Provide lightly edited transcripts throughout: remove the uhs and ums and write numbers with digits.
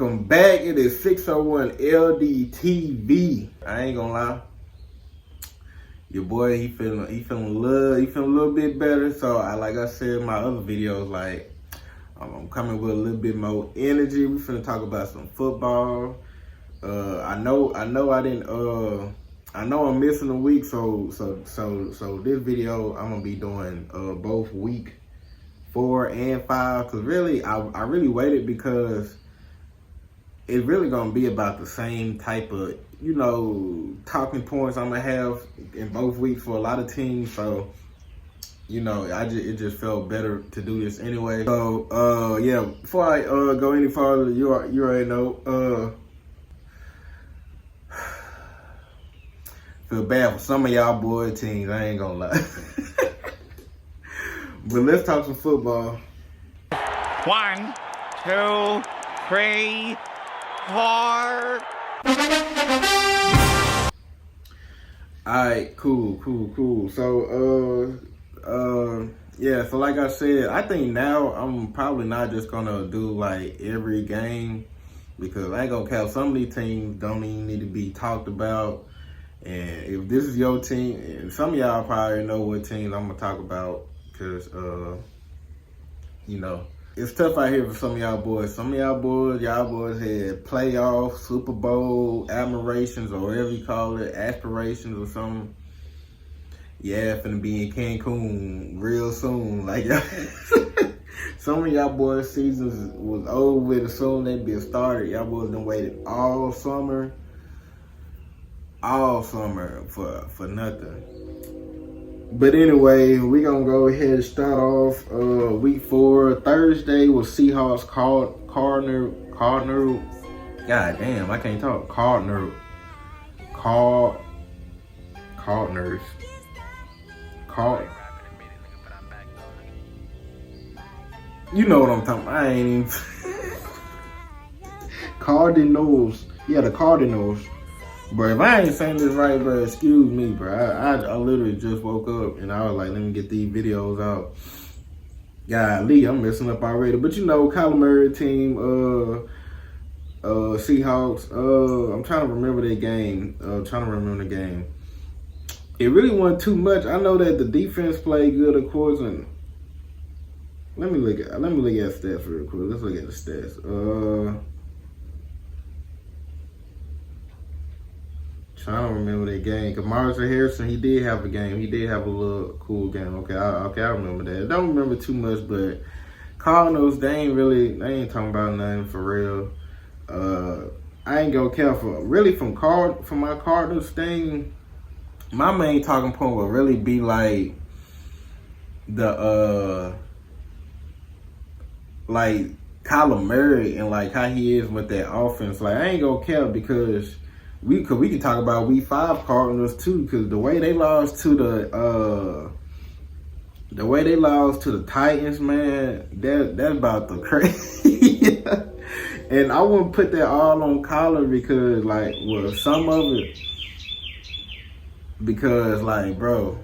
welcome back. It is 601 LDTV. I ain't gonna lie, your boy he feeling a little bit better. So like I said in my other videos, like I'm coming with a little bit more energy. We finna talk about some football. I know I'm missing a week, so this video I'm gonna be doing both week 4 and 5, because really I really waited because it's really gonna be about the same type of, you know, talking points I'm gonna have in both weeks for a lot of teams. So, you know, it just felt better to do this anyway. So yeah, before I go any farther, you already know, feel bad for some of y'all boy teams, I ain't gonna lie. But let's talk some football. 1, 2, 3, 4. Alright, cool. So yeah, so like I said, I think now I'm probably not just gonna do like every game, because I ain't gonna count, some of these teams don't even need to be talked about. And if this is your team, and some of y'all probably know what teams I'm gonna talk about, because you know, it's tough out here for some of y'all boys. Some of y'all boys had playoff, Super Bowl admirations, or whatever you call it, aspirations or something. Yeah, finna be in Cancun real soon. Like, some of y'all boys' seasons was over with as soon as they be started. Y'all boys done waited all summer for nothing. But anyway, we gonna go ahead and start off week 4. Thursday was Seahawks Cardinals. God damn, I can't talk. Cardinals. You know what I'm talking about. I ain't even. Cardinals. Yeah, the Cardinals. Bro, if I ain't saying this right, bro, excuse me, bro. I literally just woke up and I was like, let me get these videos out. Golly, I'm messing up already. But you know, Kyler Murray team, Seahawks. I'm trying to remember that game. It really wasn't too much. I know that the defense played good, of course, and let me look at stats real quick. Let's look at the stats. I don't remember that game. Cause Marvin Harrison, he did have a game. He did have a little cool game. Okay, I remember that. I don't remember too much, but Cardinals, they ain't talking about nothing for real. I ain't gonna care for really from my Cardinals thing. My main talking point will really be like the like Kyler Murray and like how he is with that offense. Like, I ain't gonna care because we can talk about week 5 Cardinals too, because the way they lost to the Titans, man, that's about the crazy. And I wouldn't put that all on Kyler because, like, well, some of it, because, like, bro,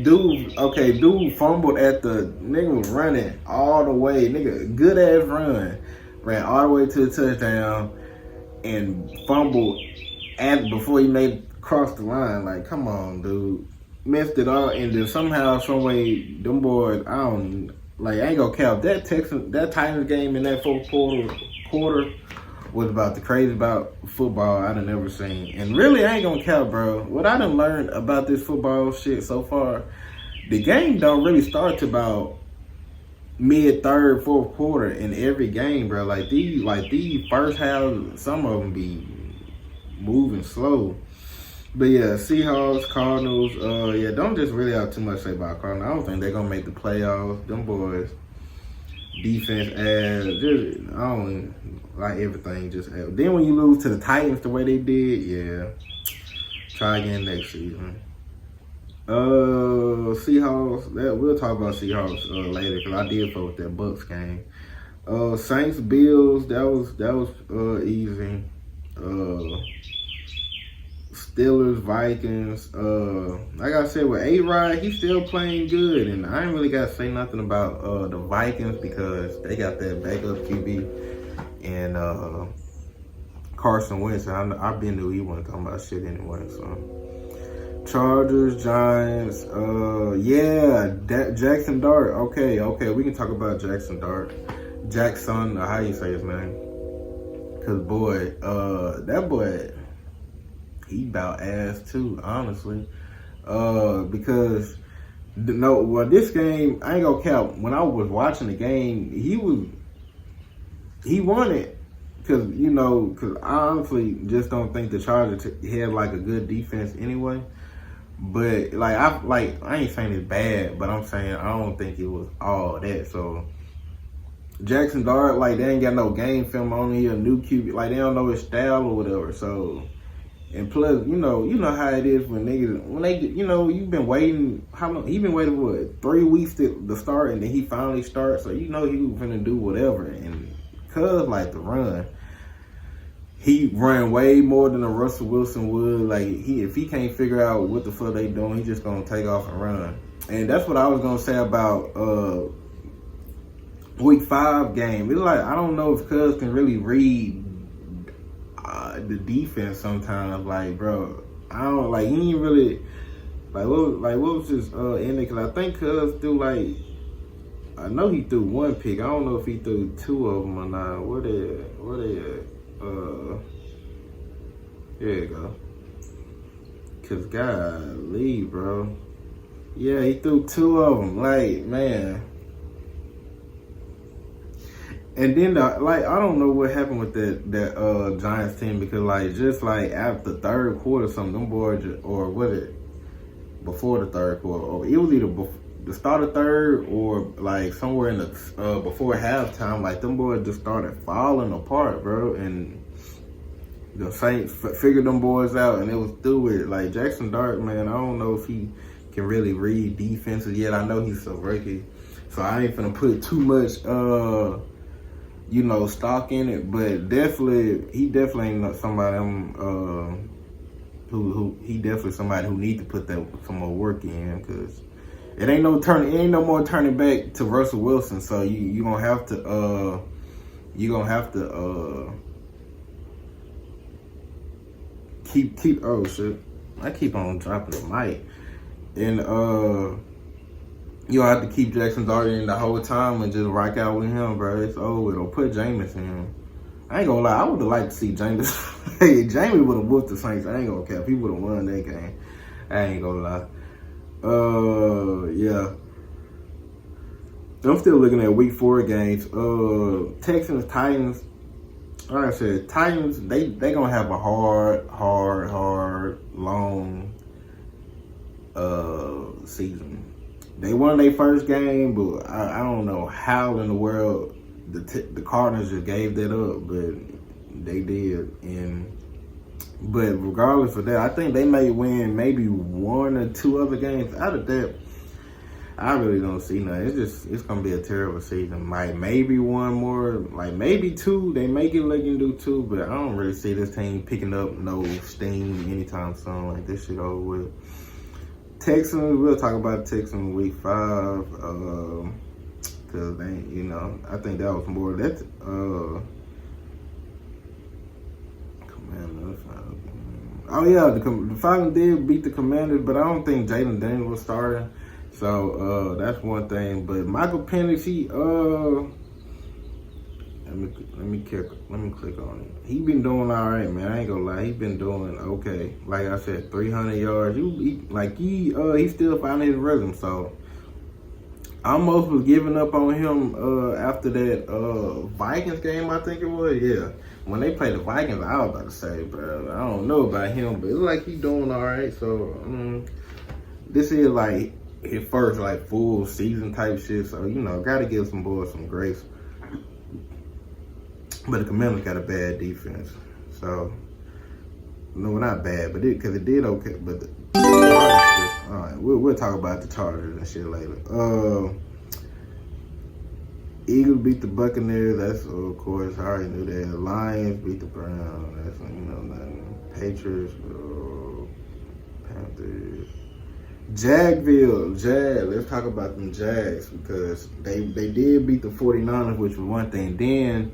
dude fumbled at the nigga was running all the way, nigga, good ass ran all the way to the touchdown and fumbled before he made cross the line. Like, come on, dude. Missed it all, and then somehow, some way, them boys, I ain't gonna count. That Titans game in that fourth quarter was about the crazy about football I done never seen. And really, I ain't gonna count, bro. What I done learned about this football shit so far, the game don't really start to about mid third, fourth quarter in every game, bro. Like these first half, some of them be moving slow. But yeah, Seahawks, Cardinals. Yeah, don't just really have too much to say about Cardinals. I don't think they're gonna make the playoffs. Them boys, defense I don't like everything. Just then when you lose to the Titans the way they did, yeah, try again next season. Seahawks. We'll talk about Seahawks later, because I did fuck with that Bucks game. Saints, Bills. That was easy. Steelers, Vikings. Like I said, with A-Rod, he's still playing good, and I ain't really got to say nothing about the Vikings because they got that backup QB. and Carson Wentz. I've been to he wasn't talking about shit anyway. So Chargers, Giants. Jackson Dart. Okay, we can talk about Jackson Dart. Jackson, how you say his name? Cause boy, that boy, he about ass too, honestly. Because this game, I ain't gonna count. When I was watching the game, he won it. Cause I honestly just don't think the Chargers had like a good defense anyway. But I ain't saying it's bad, but I'm saying I don't think it was all that. So Jackson Dart, like, they ain't got no game film on here, new QB, like, they don't know his style or whatever. So, and plus, you know how it is when niggas, when they, you've been waiting, how long, he been waiting, what, 3 weeks to start, and then he finally starts, so he was finna do whatever. And cuz, like, the run, he ran way more than a Russell Wilson would. Like, if he can't figure out what the fuck they doing, he just gonna take off and run. And that's what I was gonna say about, Week 5 game. It's like, I don't know if Cuz can really read the defense sometimes. Like, bro, I don't, like, he ain't really, what was his ending? Because I think Cuz threw, like, I know he threw 1 pick. I don't know if he threw 2 of them or not. Where they at? There you go. Because, golly, bro. Yeah, he threw 2 of them. Like, man. And then, I don't know what happened with that Giants team, because, like, just, like, after the third quarter, some them boys, or was it before the third quarter, or it was either the start of third or, like, somewhere in the, before halftime, like, them boys just started falling apart, bro, and the Saints figured them boys out, and it was through it. Like, Jackson Dart, man, I don't know if he can really read defenses yet. I know he's so rookie, so I ain't finna put too much, stock in it, but he definitely ain't somebody he definitely somebody who need to put some more work in, because it ain't no more turning back to Russell Wilson. So you gonna have to keep oh shit, I keep on dropping the mic, and you'll have to keep Jackson Dart in the whole time and just rock out with him, bro. It's over. Don't put Jameis in. I ain't gonna lie. I would have liked to see Jameis. Hey, Jamie would have whooped the Saints. I ain't gonna cap. He would have won that game. I ain't gonna lie. Yeah. I'm still looking at Week 4 games. Texans, Titans. Like I said, Titans, they gonna have a hard, long season. They won their first game, but I don't know how in the world the Cardinals just gave that up, but they did. But regardless of that, I think they may win maybe 1 or 2 other games. Out of that, I really don't see nothing. It's gonna be a terrible season. Like, maybe 1 more, like maybe 2. They may get lucky and do 2, but I don't really see this team picking up no steam anytime soon. Like, this shit over with. Texans, we'll talk about Texans Week 5, because they, I think that was more that Commanders. Oh yeah, the Falcons did beat the Commanders, but I don't think Jaden Daniels was starting, so that's one thing. But Michael Penix, let me click on it. He been doing all right, man. I ain't gonna lie. He been doing okay. Like I said, 300 yards. He still finding his rhythm. So I almost was giving up on him after that Vikings game, I think it was. Yeah, when they played the Vikings, I was about to say, bro, I don't know about him, but it's like he doing all right. So this is like his first like full season type shit. So gotta give some boys some grace. But the Commanders got a bad defense, so no, not bad, but because it did okay. But the Chargers, all right, we'll talk about the Chargers and shit later. Eagles beat the Buccaneers. That's of course I already knew that. Lions beat the Browns. That's nothing. Patriots, Panthers, Let's talk about them Jags, because they did beat the 49ers, which was one thing. Then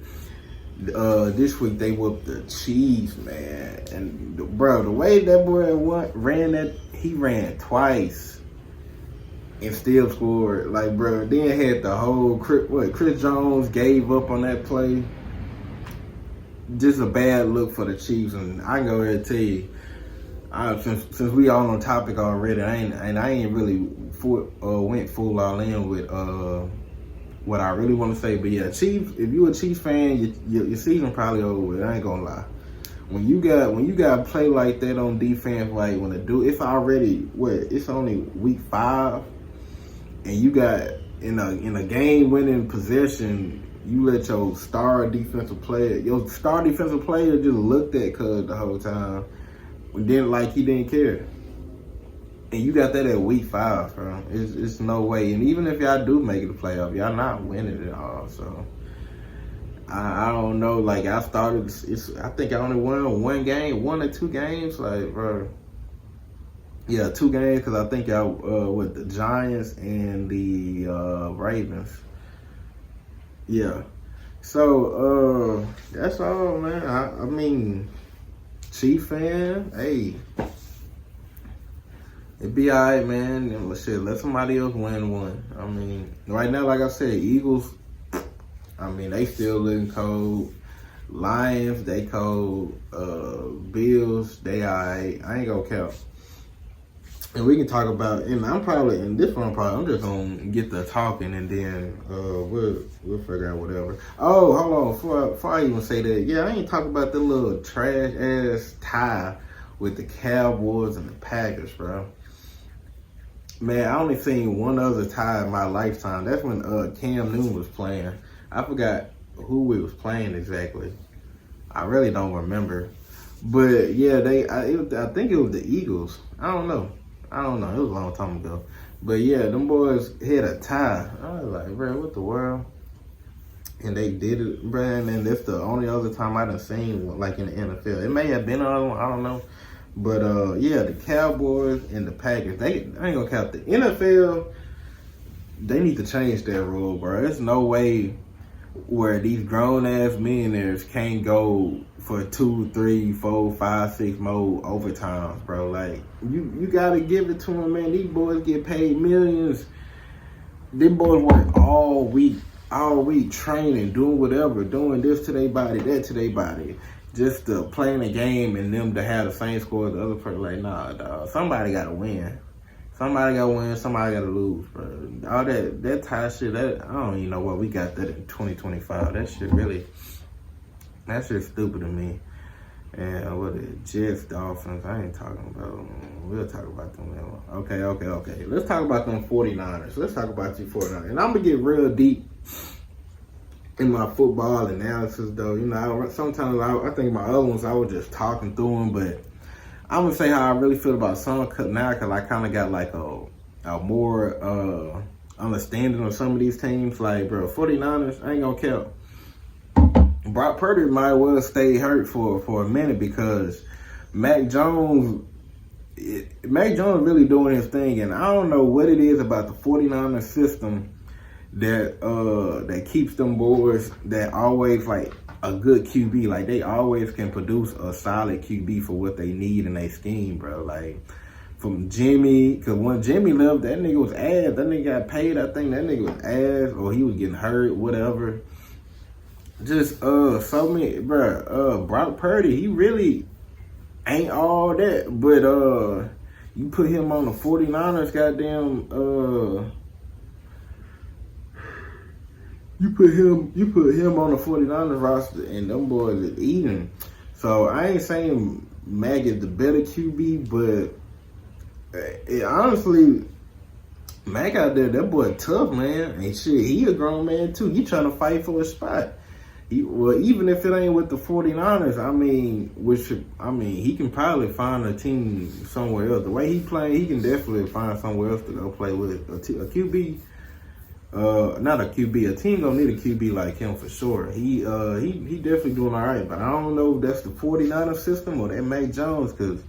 This week they whooped the Chiefs, man. And bro, the way that boy he ran twice and still scored. Like, bro, then had the whole Chris Jones gave up on that play. Just a bad look for the Chiefs, and I can go ahead and tell you, since we all on topic already, I ain't really went full all in with what I really want to say. But yeah, Chiefs. If you a Chiefs fan, your season probably over with. I ain't gonna lie. When you got play like that on defense, like it's only week 5, and you got in a game winning possession. You let your star defensive player just looked at Cuz the whole time. He didn't care. And you got that at week 5, bro. It's no way. And even if y'all do make it to playoff, y'all not winning it all. So I don't know. Like, I think I only won 1 or 2 games. Like, bro. Yeah, 2 games, because I think y'all with the Giants and the Ravens. Yeah. So, that's all, man. I mean, Chief fan, hey, it be all right, man. Shit, let somebody else win one. I mean, right now, like I said, Eagles, I mean, they still looking cold. Lions, they cold. Bills, they all right. I ain't gonna count. And we can talk about, and I'm just gonna get the talking, and then we'll figure out whatever. Oh, hold on, before I even say that, yeah, I ain't talking about the little trash ass tie with the Cowboys and the Packers, bro. Man, I only seen one other tie in my lifetime. That's when Cam Newton was playing. I forgot who he was playing exactly. I really don't remember. But yeah, I think it was the Eagles. I don't know. It was a long time ago. But yeah, them boys had a tie. I was like, bro, what the world? And they did it, bro. And that's the only other time I done seen like in the NFL. It may have been another one, I don't know. But yeah, the Cowboys and the Packers, I ain't gonna count the NFL. They need to change that rule, bro. There's no way where these grown ass millionaires can't go for 2, 3, 4, 5, 6 more overtimes, bro. Like, you gotta give it to them, man. These boys get paid millions. Them boys work all week training, doing whatever, doing this to their body, that to their body, just to play in a game and them to have the same score as the other person. Like, nah, dog. Somebody gotta win. Somebody gotta win, somebody gotta lose, bro. All that tie shit, I don't even know why we got that in 2025. That shit's stupid to me. And what is Jets, Dolphins, I ain't talking about. We'll talk about them. Okay. Let's talk about them 49ers. Let's talk about you 49ers. And I'm gonna get real deep in my football analysis, though. You know, sometimes I think my other ones, I was just talking through them, but I'm gonna say how I really feel about some now, because I kind of got like a more understanding of some of these teams. Like, bro, 49ers, I ain't gonna count. Brock Purdy might well stay hurt for a minute, because Mac Jones really doing his thing, and I don't know what it is about the 49ers system that keeps them boys that always like a good QB. Like, they always can produce a solid QB for what they need in their scheme, bro. Like, from Jimmy, because when Jimmy left, that nigga was ass. That nigga got paid. I think that nigga was ass, or he was getting hurt, whatever. Just so many, bro. Brock Purdy, he really ain't all that, but you put him on the 49ers, goddamn. You put him on the 49ers roster, and them boys is eating. So I ain't saying Mac is the better QB, but honestly, Mac out there, that boy tough, man. And shit, he a grown man too. He trying to fight for a spot. Even if it ain't with the 49ers, he can probably find a team somewhere else. The way he playing, he can definitely find somewhere else to go play with a QB. Not a QB. A team gonna need a QB like him for sure. He definitely doing all right, but I don't know if that's the 49ers system or that Mac Jones, because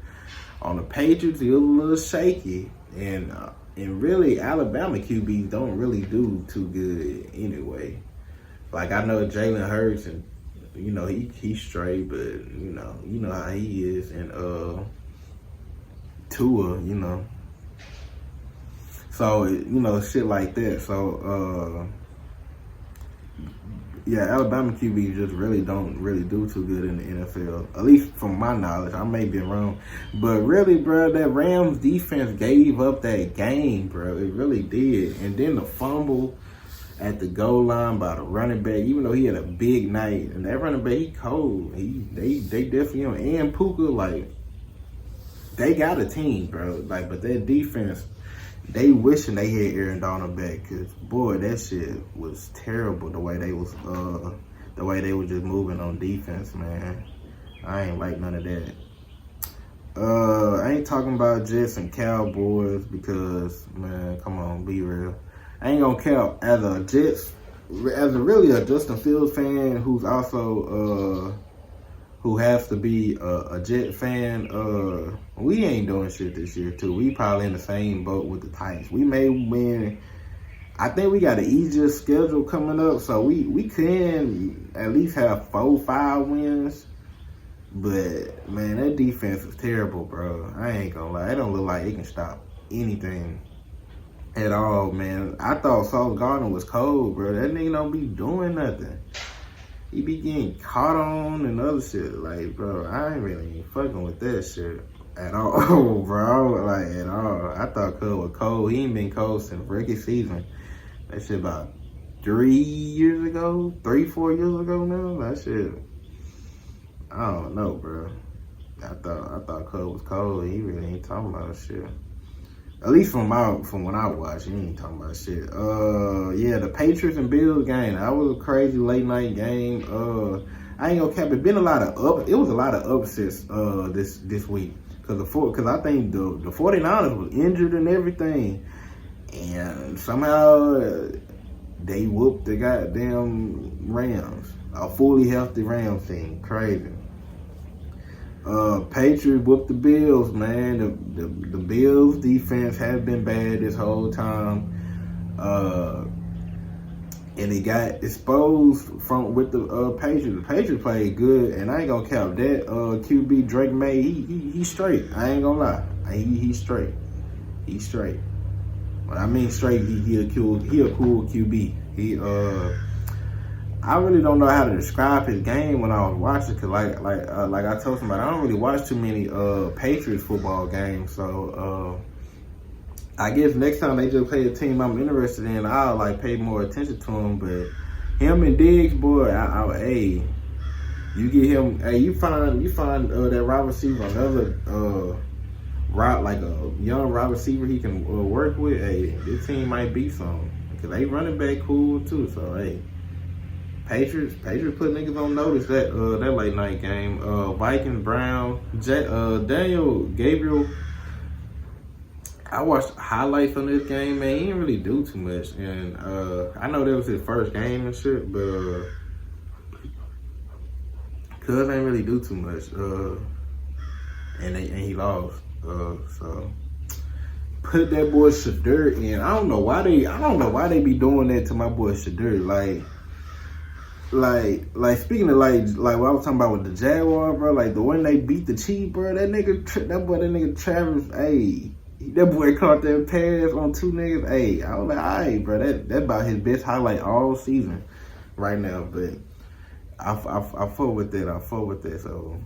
on the Patriots he was a little shaky, and really Alabama QBs don't really do too good anyway. Like, I know Jalen Hurts and you know, he's straight, but you know how he is, and Tua, you know. So, you know, shit like that. So, yeah, Alabama QB just don't really do too good in the NFL. At least from my knowledge. I may be wrong. But really, bro, that Rams defense gave up that game, bro. It really did. And then the fumble at the goal line by the running back, even though he had a big night. And that running back, he cold. They definitely, you know, and Puka, like, they got a team, bro. Like, but that defense, they wishing they had Aaron Donald back, cause boy, that shit was terrible. The way they was just moving on defense, man. I ain't like none of that. I ain't talking about Jets and Cowboys because, man, come on, be real. I ain't gonna count as a Justin Fields fan who's also who has to be a Jet fan. We ain't doing shit this year too. We probably in the same boat with the Titans. We may win. I think we got an easier schedule coming up, so we can at least have 4-5 wins. But man, that defense is terrible, bro. I ain't gonna lie. It don't look like it can stop anything at all, man. I thought Sauce Gardner was cold, bro. That nigga don't be doing nothing. He be getting caught on and other shit. Like, bro, I ain't really fucking with that shit at all, bro. Like, at all. I thought Cub was cold. He ain't been cold since rookie season. That shit about 4 years ago now. That shit, I don't know, bro. I thought Cub was cold. He really ain't talking about shit. At least from when I watched, he ain't talking about shit. Yeah, the Patriots and Bills game. That was a crazy late night game. I ain't gonna cap. It was a lot of upsets this week because I think the 49ers was injured and everything, and somehow they whooped the goddamn Rams. A fully healthy Rams team, crazy. Patriots whooped the Bills, man. The Bills defense has been bad this whole time. And it got exposed with the Patriots. The Patriots played good, and I ain't gonna count that. QB Drake May, he's straight. I ain't gonna lie. He's straight. He's straight. When I mean straight, he a cool QB. I really don't know how to describe his game when I was watching, cause like I told somebody, I don't really watch too many Patriots football games. So I guess next time they just play a team I'm interested in, I'll like pay more attention to him. But him and Diggs, boy, hey, you get him, hey, you find that wide receiver, another like a young wide receiver he can work with. Hey, this team might be something, cause they running back cool too. So hey. Patriots put niggas on notice that late night game. Vikings, Brown, Daniel Gabriel. I watched highlights on this game, man. He didn't really do too much, and I know that was his first game and shit, but Cuz ain't really do too much, and he lost. So put that boy Shadur in. I don't know why they be doing that to my boy Shadur, Like speaking of like what I was talking about with the Jaguar, bro, like the one they beat the Chiefs, bro, that nigga Travis, hey, that boy caught that pass on 2 niggas, hey, I was like, alright, bro, that about his best highlight all season right now, but I fuck with that, so,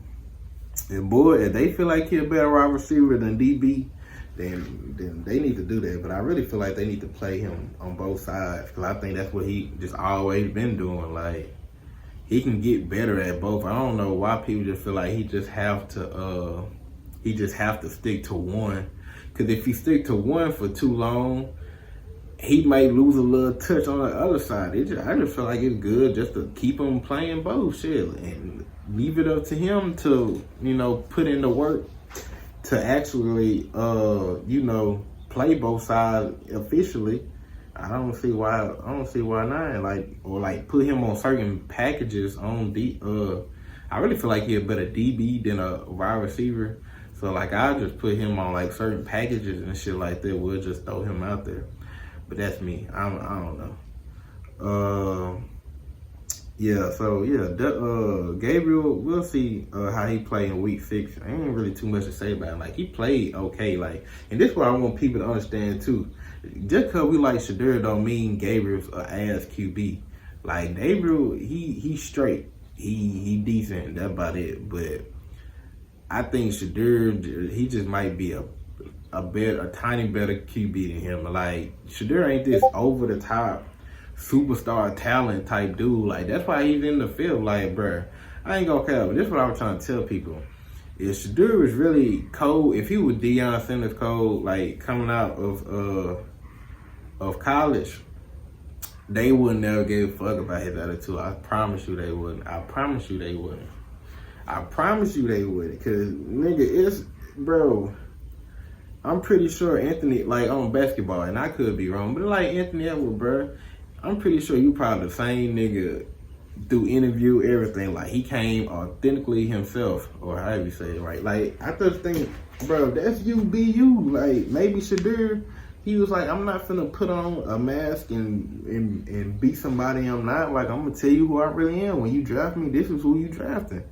and boy, if they feel like he a better wide receiver than DB, then they need to do that. But I really feel like they need to play him on both sides, because I think that's what he just always been doing. Like, he can get better at both. I don't know why people just feel like he just have to stick to one. Because if he stick to one for too long, he might lose a little touch on the other side. I just feel like it's good just to keep him playing both shit and leave it up to him to, put in the work to actually, play both sides officially. I don't see why not. Like put him on certain packages on I really feel like he a better DB than a wide receiver. So like I'll just put him on like certain packages and shit like that. We'll just throw him out there. But that's me. I don't know. Yeah, so yeah, Gabriel, we'll see how he play in week 6. I ain't really too much to say about him. Like, he played okay, like, and this is what I want people to understand too. Just because we like Shadur don't mean Gabriel's a ass QB. Like, Gabriel, he's straight. He decent. That's about it. But I think Shadur, he just might be a tiny better QB than him. Like, Shadur ain't this over the top superstar talent type dude. Like, that's why he's in the field. Like, bruh, I ain't gonna care, but this is what I was trying to tell people. If Shadur was really cold, if he was Deion Sanders cold, like coming out of college, they would never give a fuck about his attitude. I promise you they wouldn't. I promise you they wouldn't. I promise you they wouldn't. Cause nigga, it's, bro, I'm pretty sure Anthony, like, on basketball, and I could be wrong, but like Anthony Edwards, bro, I'm pretty sure you probably the same nigga through interview, everything. Like, he came authentically himself, or however you say it, right? Like, I just think, bro, that's you, be you. Like, maybe Shadur, he was like, I'm not finna put on a mask and be somebody I'm not. Like, I'm gonna tell you who I really am. When you draft me, this is who you drafting.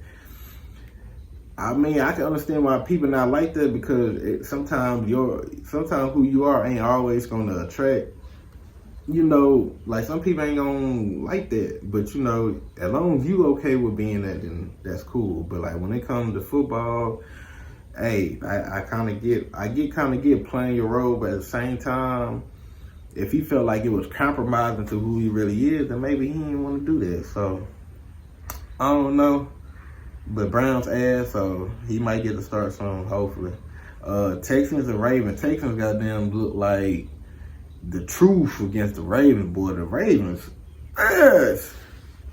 I mean, I can understand why people not like that, because sometimes who you are ain't always gonna attract. You know, like, some people ain't gonna like that, but you know, as long as you okay with being that, then that's cool. But like, when it comes to football, hey, I get playing your role, but at the same time, if he felt like it was compromising to who he really is, then maybe he didn't want to do that. So I don't know, but Brown's ass, so he might get to start soon, hopefully. Texans and Ravens. Texans goddamn look like the truth against the Ravens, boy. The Ravens, ass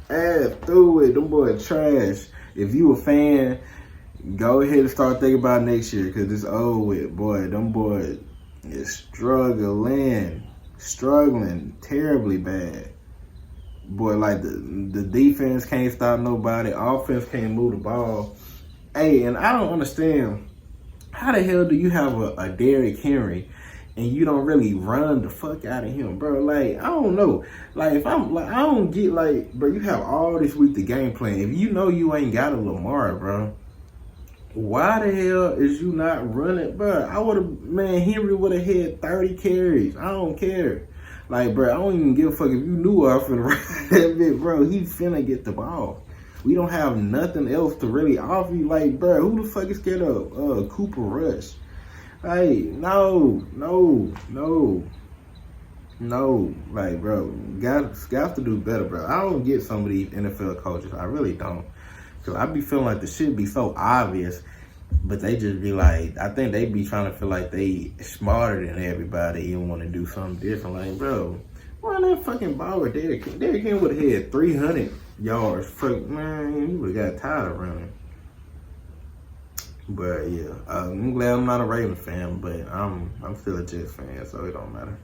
through it. Them boys trash. If you a fan, go ahead and start thinking about next year, because it's over with, boy. Them boys is struggling terribly bad. Boy, like, the defense can't stop nobody. Offense can't move the ball. Hey, and I don't understand, how the hell do you have a Derrick Henry and you don't really run the fuck out of him, bro? Like, I don't know. Like, if I'm like, I don't get, like, bro, you have all this week the game plan. If you know you ain't got a Lamar, bro, why the hell is you not running, bro? Henry would have had 30 carries. I don't care. Like, bro, I don't even give a fuck if you knew I was finna run that bit, bro. He finna get the ball. We don't have nothing else to really offer you. Like, bro, who the fuck is scared of Cooper Rush? Like, no. Like, bro, got to do better, bro. I don't get some of these NFL coaches. I really don't. Because I be feeling like the shit be so obvious, but they just be like, I think they be trying to feel like they smarter than everybody and want to do something different. Like, bro, run that fucking ball with Derrick Henry. Derrick Henry would have had 300 yards. Fuck, man, he would have got tired of running. But yeah, I'm glad I'm not a Ravens fan, but I'm still a Jets fan, so it don't matter.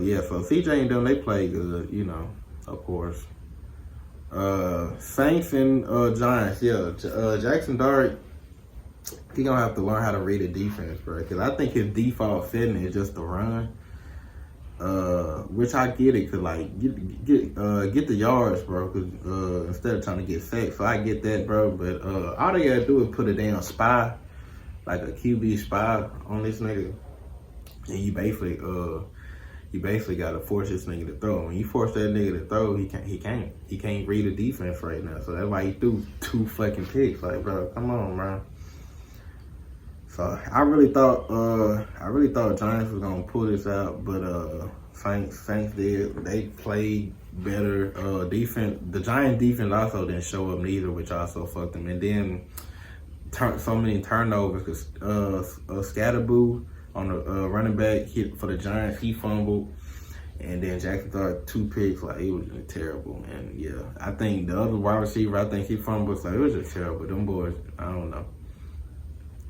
Yeah, so CJ and them, they play good, you know, of course. Saints and Giants, yeah. Jackson Dart, he gonna have to learn how to read a defense, bro. Because I think his default setting is just to run. Which I get it, cause like get the yards, bro. Cause instead of trying to get sacked, so I get that, bro. But all they gotta do is put a damn spy, like a QB spy, on this nigga, and you basically gotta force this nigga to throw. When you force that nigga to throw, he can't read the defense right now. So that's why he threw 2 fucking picks. Like, bro, come on, bro. So I really thought Giants was gonna pull this out, but Saints did. They played better defense. The Giants defense also didn't show up neither, which also fucked them. And then so many turnovers, because Scatterboo on the running back hit for the Giants, he fumbled, and then Jackson Dart 2 picks. Like, it was just terrible. And yeah, I think the other wide receiver, I think he fumbled, so it was just terrible. Them boys, I don't know.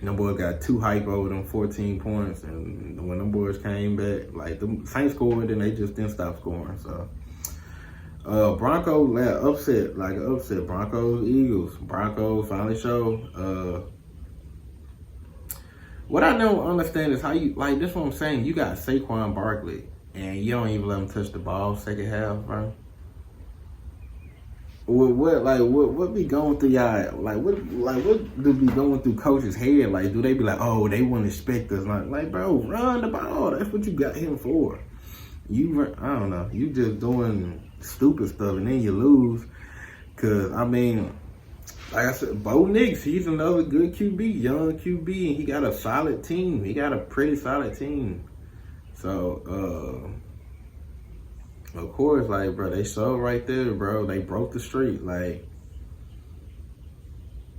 Them boys got too hype over them 14 points, and when them boys came back, like, the Saints scored, and they just didn't stop scoring. So Broncos upset, like an upset. Broncos, Eagles. Broncos finally showed. What I don't understand is how you, like, this is what I'm saying. You got Saquon Barkley, and you don't even let him touch the ball second half, bro. what be going through y'all? What do be going through coaches' head? Like, do they be like, oh, they wouldn't expect us? Like, bro, run the ball. That's what you got him for. I don't know. You just doing stupid stuff, and then you lose. Cause I mean, like I said, Bo Nix, he's another good QB, young QB, and he got a solid team. He got a pretty solid team. So, of course, like, bro, they showed right there, bro. They broke the streak. Like,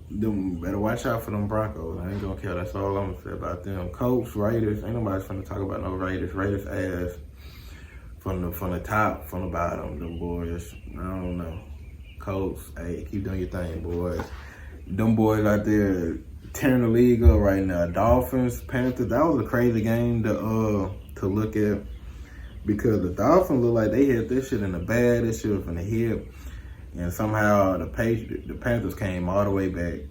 them better watch out for them Broncos. I ain't gonna care. That's all I'm gonna say about them. Colts, Raiders. Ain't nobody finna talk about no Raiders. Raiders ass from the top, from the bottom. Them boys, I don't know. Colts, hey, keep doing your thing, boys. Them boys out there tearing the league up right now. Dolphins, Panthers. That was a crazy game to look at. Because the Dolphins look like they hit this shit in the bag, this shit was from the hip, and somehow the Panthers came all the way back,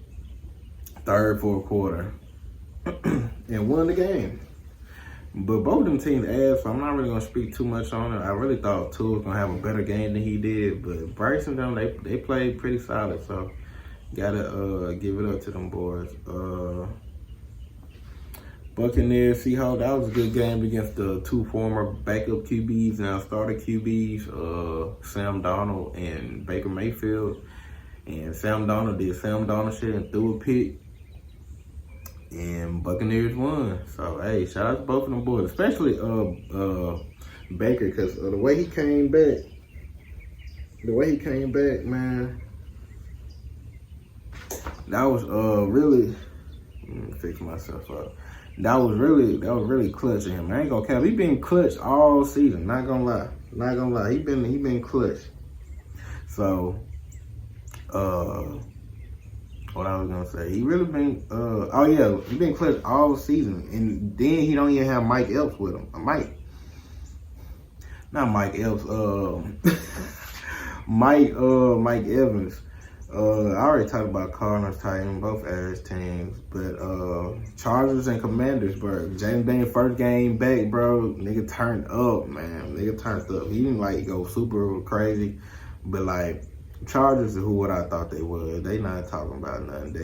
third, fourth quarter, and won the game. But both them teams ass, so I'm not really gonna speak too much on it. I really thought Tua was gonna have a better game than he did, but Bryson them they played pretty solid, so gotta give it up to them boys. Buccaneers, Seahawks, that was a good game against the two former backup QBs, now starter QBs, Sam Darnold and Baker Mayfield. And Sam Darnold did Sam Darnold shit and threw a pick. And Buccaneers won. So, hey, shout out to both of them boys, especially Baker, because the way he came back, man, that was really, let me fix myself up. That was really clutch of him. I ain't gonna cap. He been clutch all season. Not gonna lie. He been clutch. So, what I was gonna say? He really been. He been clutch all season, and then he don't even have Mike Epps with him. Mike Evans. I already talked about Cardinals, Titans, both ass teams, but Chargers and Commanders, bro. James Daniels first game back, bro. Nigga turned up, man. He didn't like go super crazy, but like Chargers are what I thought they was. They not talking about nothing.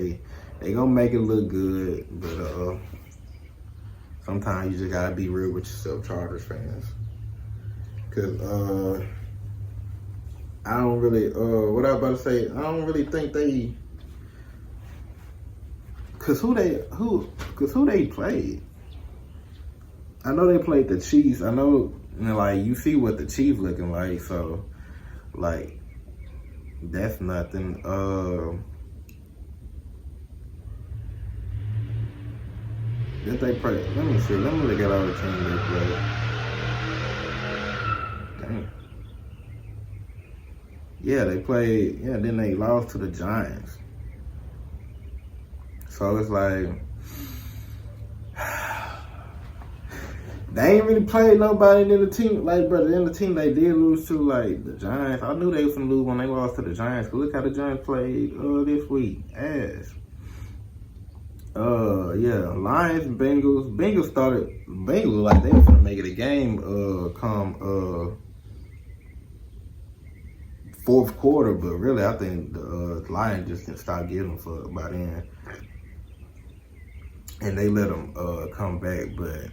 They gonna make it look good, but sometimes you just gotta be real with yourself, Chargers fans, cause I don't really, what I was about to say, I don't really think they, cause who they played? I know they played the Chiefs. I know, like, you see what the Chiefs looking like, so, like, that's nothing. Did they play? Let me see. Let me look at all the teams they played. Damn. Yeah, they played. Yeah, then they lost to the Giants. So it's like they ain't really played nobody in the team. Like, brother, in the team they did lose to, like, the Giants. I knew they was gonna lose when they lost to the Giants. But look how the Giants played this week. Ass. Lions, Bengals. Bengals like they was gonna make it a game come fourth quarter, but really I think the Lions just didn't stop giving a fuck by then. And they let them come back, but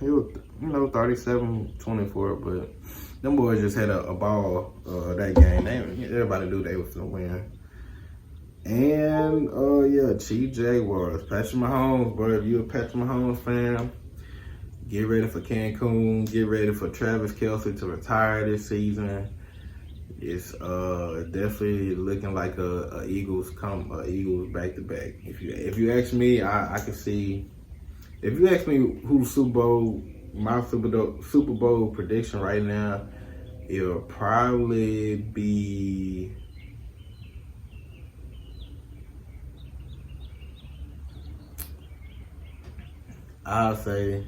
it was, 37-24, but them boys just had a ball that game. Everybody knew they was gonna win. And Chief Jaguars, Patrick Mahomes, bro. If you're a Patrick Mahomes fan, get ready for Cancun. Get ready for Travis Kelce to retire this season. It's definitely looking like a Eagles back to back. If you ask me, I can see. If you ask me who's my Super Bowl prediction right now, it'll probably be. I'll say.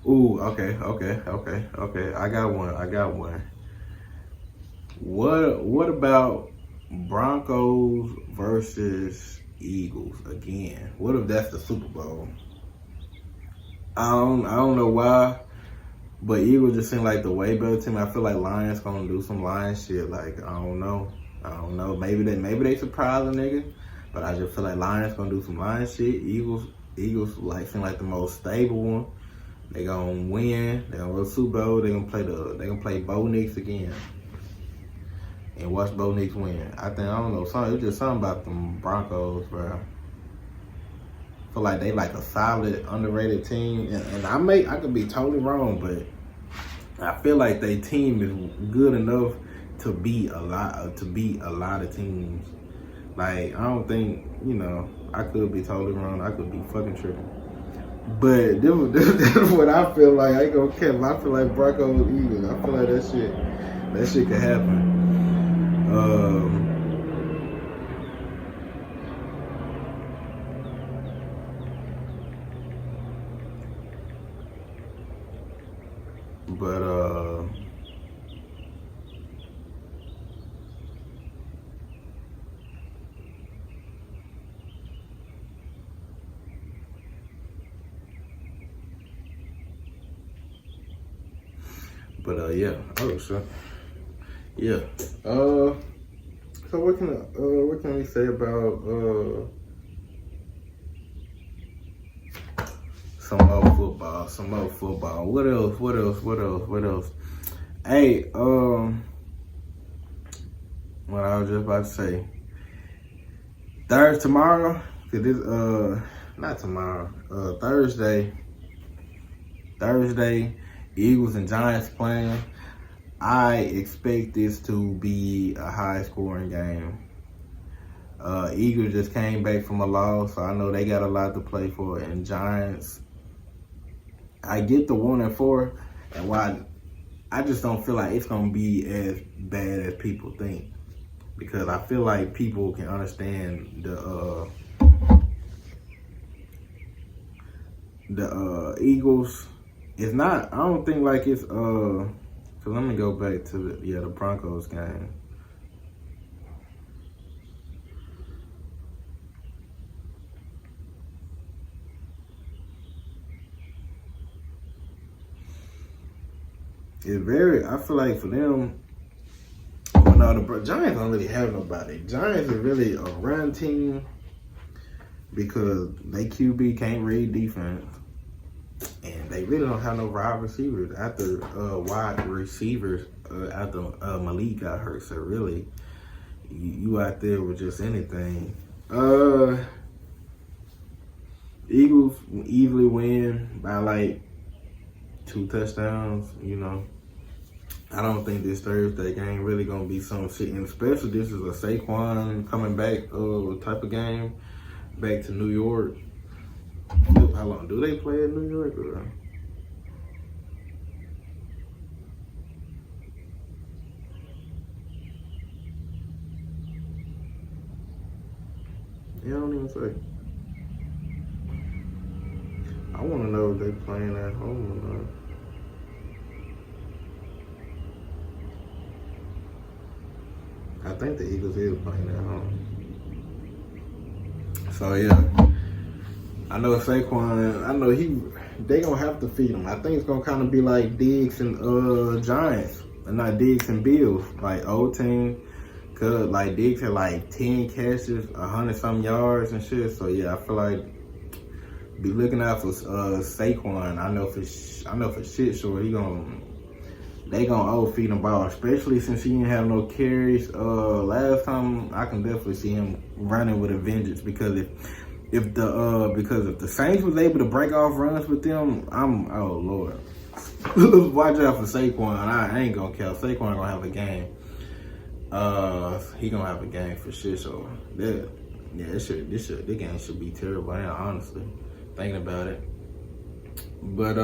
Ooh, okay. I got one. What about Broncos versus Eagles again? What if that's the Super Bowl? I don't know why, But Eagles just seem like the way better team. I feel like Lions gonna do some Lions shit. Like, I don't know. Maybe they surprise a nigga. But I just feel like Lions gonna do some Lions shit. Eagles like seem like the most stable one. They gonna win. They gonna go to Super Bowl. They gonna play Bo Nix again. And watch Bo Nix win. I don't know. It's just something about them Broncos, bro. I feel like they like a solid, underrated team. And I could be totally wrong, but I feel like their team is good enough to beat a lot of teams. Like, I don't think, I could be totally wrong. I could be fucking tripping. But this is what I feel like. I ain't gonna care. I feel like Broncos Eagles. I feel like that shit could happen. Yeah. Oh shit. Yeah. So what can we say about some more football? What else? Hey, what I was just about to say. Tomorrow, not tomorrow, Thursday, Eagles and Giants playing. I expect this to be a high-scoring game. Eagles just came back from a loss, so I know they got a lot to play for. And Giants, I get the 1-4, and why I just don't feel like it's gonna be as bad as people think, because I feel like people can understand the Eagles. It's not. I don't think like it's. So let me go back to the Broncos game. I feel like for them, the Giants don't really have nobody. Giants are really a run team because they QB can't read defense. And they really don't have no wide receivers after Malik got hurt. So really, you out there with just anything. Eagles easily win by like 2 touchdowns. I don't think this Thursday game really gonna be some shit, and especially this is a Saquon coming back type of game, back to New York. How long do they play in New York? Yeah, I don't even say. I want to know if they playing at home or not. I think the Eagles is playing at home. So yeah. I know Saquon, they gonna have to feed him. I think it's gonna kind of be like Diggs and Giants, and not Diggs and Bills, like old team. Cause like Diggs had like 10 catches, 100-something yards and shit. So yeah, I feel like be looking out for Saquon. I know for shit sure they gonna feed him ball, especially since he didn't have no carries last time. I can definitely see him running with a vengeance, because if the Saints was able to break off runs with them, oh Lord. Watch out for Saquon. I ain't gonna care. Saquon gonna have a game. He gonna have a game for shit. So this game should be terrible. Honestly, thinking about it. But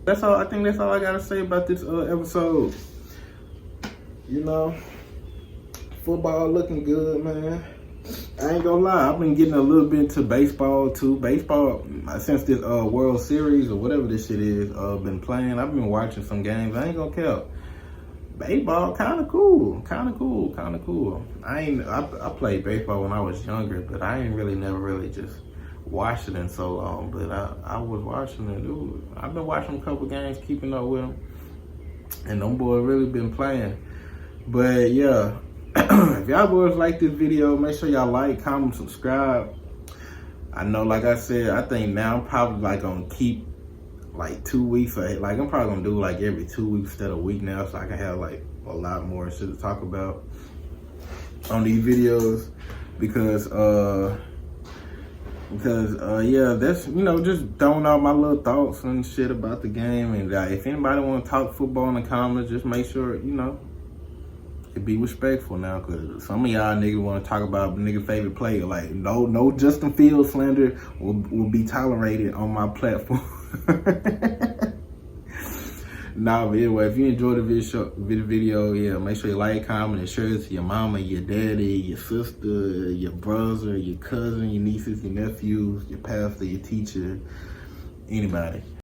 that's all. I think that's all I gotta say about this episode. Football looking good, man. I ain't gonna lie, I've been getting a little bit into baseball too. Baseball, since this World Series or whatever this shit is, been playing. I've been watching some games. I ain't gonna care. Baseball, kind of cool. I played baseball when I was younger, but I ain't really never really just watched it in so long, but I was watching it. I've been watching a couple games, keeping up with them, and them boys really been playing. But yeah, if y'all boys like this video, make sure y'all like, comment, subscribe. I know, like I said, I think now I'm probably like gonna keep like 2 weeks. Like I'm probably gonna do like every 2 weeks instead of a week now, so I can have like a lot more shit to talk about on these videos, because yeah, that's, you know, just throwing out my little thoughts and shit about the game. And if anybody want to talk football in the comments, just make sure, you know, it be respectful now, because some of y'all niggas want to talk about nigga favorite player. Like, no Justin Fields slander will be tolerated on my platform. Nah, but anyway, if you enjoyed the video, yeah, make sure you like, comment, and share it to your mama, your daddy, your sister, your brother, your cousin, your nieces, your nephews, your pastor, your teacher, anybody.